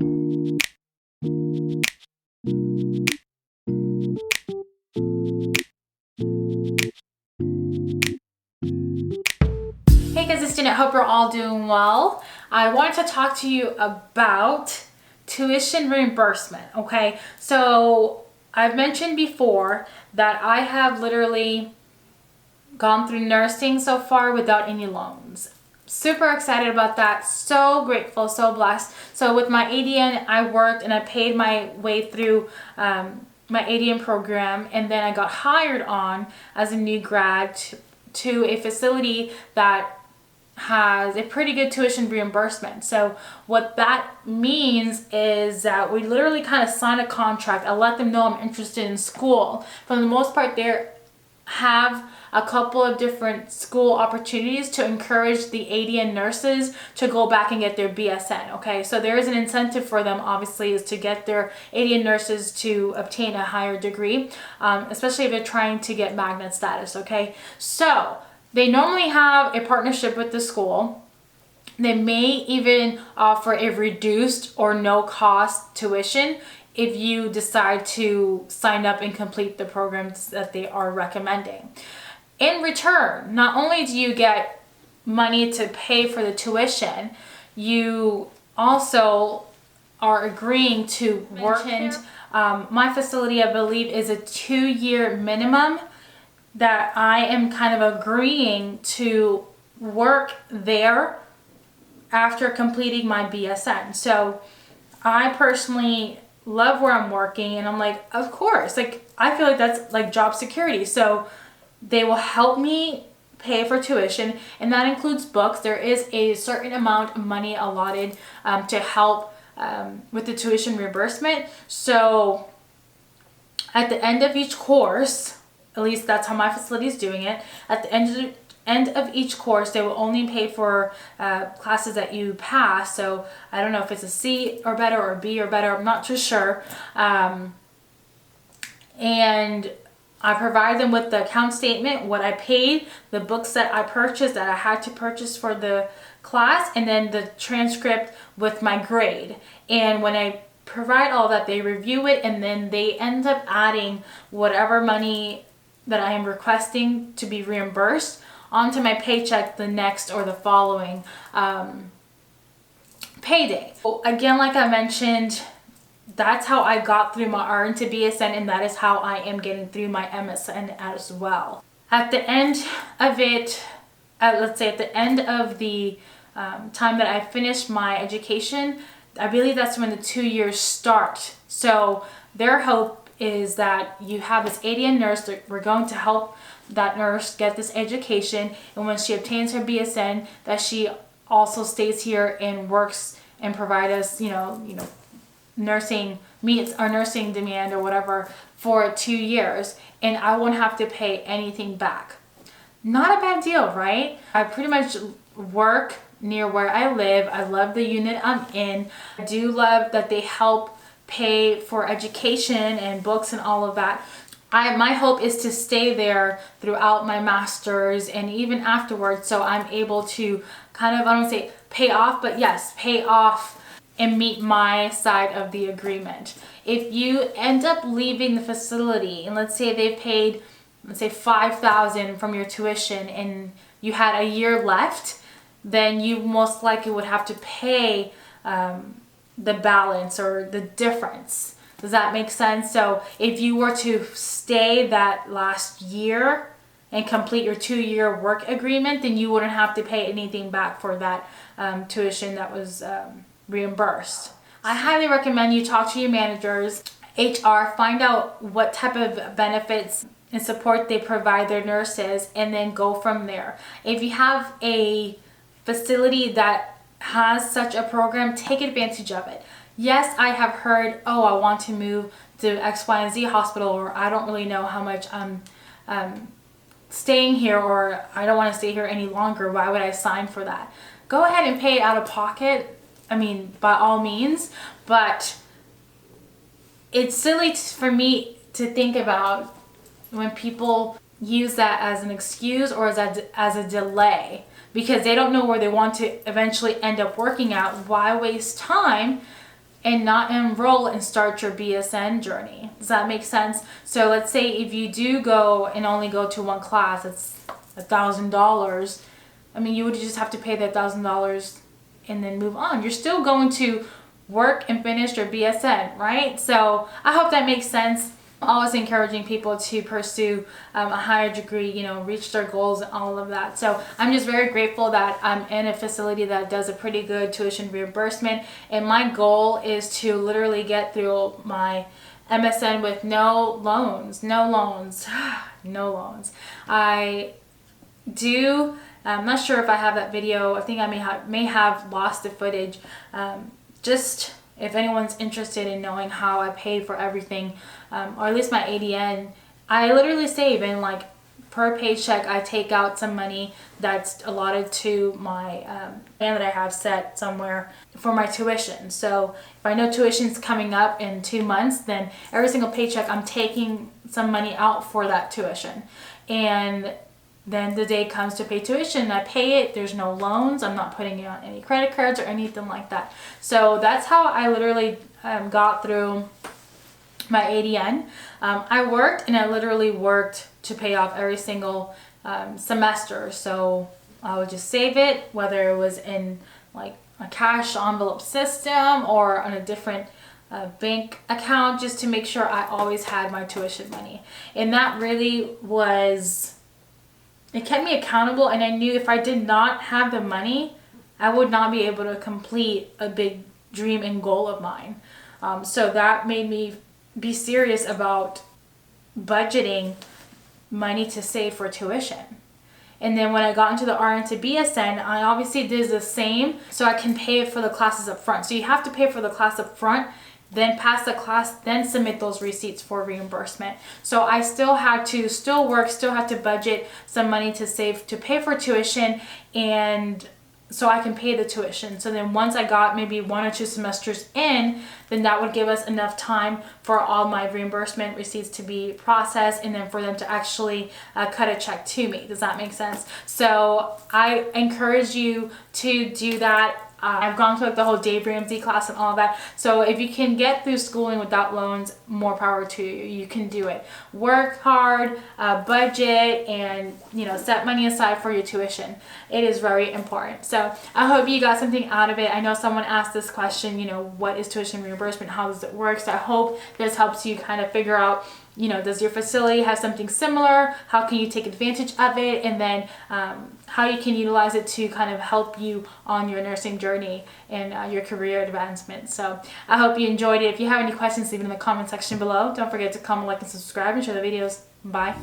Hey guys, it's Jeannette. Hope you're all doing well. I wanted to talk to you about tuition reimbursement, okay? So I've mentioned before that I have literally gone through nursing so far without any loans. Super excited about that. So grateful, so blessed. So with my ADN, I worked and I paid my way through my ADN program, and then I got hired on as a new grad to a facility that has a pretty good tuition reimbursement. So what that means is that we literally kind of sign a contract. I let them know I'm interested in school. For the most part, they have a couple of different school opportunities to encourage the ADN nurses to go back and get their BSN. Okay, so there is an incentive for them, obviously, is to get their ADN nurses to obtain a higher degree, especially if they're trying to get magnet status. Okay, so they normally have a partnership with the school. They may even offer a reduced or no cost tuition if you decide to sign up and complete the programs that they are recommending. In return, not only do you get money to pay for the tuition, you also are agreeing to work. My facility, I believe, is a 2-year minimum that I am kind of agreeing to work there after completing my BSN. So I personally love where I'm working, and I'm like, of course, like I feel like that's like job security. So they will help me pay for tuition, and that includes books. There is a certain amount of money allotted to help with the tuition reimbursement. So at the end of each course, at least that's how my facility is doing it, at the end of each course, they will only pay for classes that you pass. So I don't know if it's a C or better or a B or better, I'm not too sure. And I provide them with the account statement, what I paid, the books that I purchased that I had to purchase for the class, and then the transcript with my grade. And when I provide all that, they review it, and then they end up adding whatever money that I am requesting to be reimbursed onto my paycheck the next or the following payday. So again, like I mentioned, that's how I got through my RN to BSN, and that is how I am getting through my MSN as well. At the end of it, let's say at the end of the time that I finished my education, I believe that's when the 2 years start. So their hope is that you have this ADN nurse that we're going to help that nurse get this education, and when she obtains her BSN, that she also stays here and works and provide us, nursing, meets our nursing demand or whatever for 2 years, and I won't have to pay anything back. Not a bad deal, right? I pretty much work near where I live. I love the unit I'm in. I do love that they help pay for education and books and all of that. My hope is to stay there throughout my master's and even afterwards, so I'm able to kind of, I don't want to say pay off, but yes, pay off and meet my side of the agreement. If you end up leaving the facility, and let's say they paid, let's say $5,000 from your tuition, and you had a year left, then you most likely would have to pay the balance or the difference. Does that make sense? So if you were to stay that last year and complete your 2-year work agreement, then you wouldn't have to pay anything back for that tuition that was reimbursed. I highly recommend you talk to your managers, HR, find out what type of benefits and support they provide their nurses, and then go from there. If you have a facility that has such a program, take advantage of it. Yes, I have heard, oh, I want to move to X, Y, and Z hospital, or I don't really know how much I'm staying here, or I don't want to stay here any longer. Why would I sign for that? Go ahead and pay it out of pocket. I mean, by all means, but it's silly for me to think about when people use that as an excuse or as a delay, because they don't know where they want to eventually end up working at. Why waste time and not enroll and start your BSN journey. Does that make sense? So let's say if you do go and only go to one class, it's $1,000. I mean, you would just have to pay that $1,000 and then move on. You're still going to work and finish your BSN, right? So I hope that makes sense. Always encouraging people to pursue a higher degree, you know, reach their goals and all of that. So I'm just very grateful that I'm in a facility that does a pretty good tuition reimbursement. And my goal is to literally get through my MSN with no loans. I do, I'm not sure if I have that video. I think I may have lost the footage. Just if anyone's interested in knowing how I paid for everything, or at least my ADN, I literally save, and like per paycheck I take out some money that's allotted to my plan that I have set somewhere for my tuition. So if I know tuition's coming up in 2 months, then every single paycheck I'm taking some money out for that tuition. And then the day comes to pay tuition, I pay it. There's no loans. I'm not putting it on any credit cards or anything like that. So that's how I literally got through my ADN. I worked, and I literally worked to pay off every single semester. So I would just save it, whether it was in like a cash envelope system or on a different bank account, just to make sure I always had my tuition money. And that really was, it kept me accountable, and I knew if I did not have the money, I would not be able to complete a big dream and goal of mine. So that made me be serious about budgeting money to save for tuition. And then when I got into the RN to BSN, I obviously did the same, so I can pay for the classes up front. So you have to pay for the class up front, then pass the class, then submit those receipts for reimbursement. So I still had to work, still had to budget some money to save to pay for tuition, and so I can pay the tuition. So then once I got maybe 1 or 2 semesters in, then that would give us enough time for all my reimbursement receipts to be processed, and then for them to actually cut a check to me. Does that make sense? So I encourage you to do that. I've gone through like the whole Dave Ramsey class and all that. So if you can get through schooling without loans, more power to you. You can do it. Work hard, budget, and set money aside for your tuition. It is very important. So I hope you got something out of it. I know someone asked this question, what is tuition reimbursement? How does it work? So I hope this helps you kind of figure out, does your facility have something similar? How can you take advantage of it? And then how you can utilize it to kind of help you on your nursing journey and your career advancement. So I hope you enjoyed it. If you have any questions, leave it in the comment section below. Don't forget to comment, like, and subscribe, and share the videos. Bye.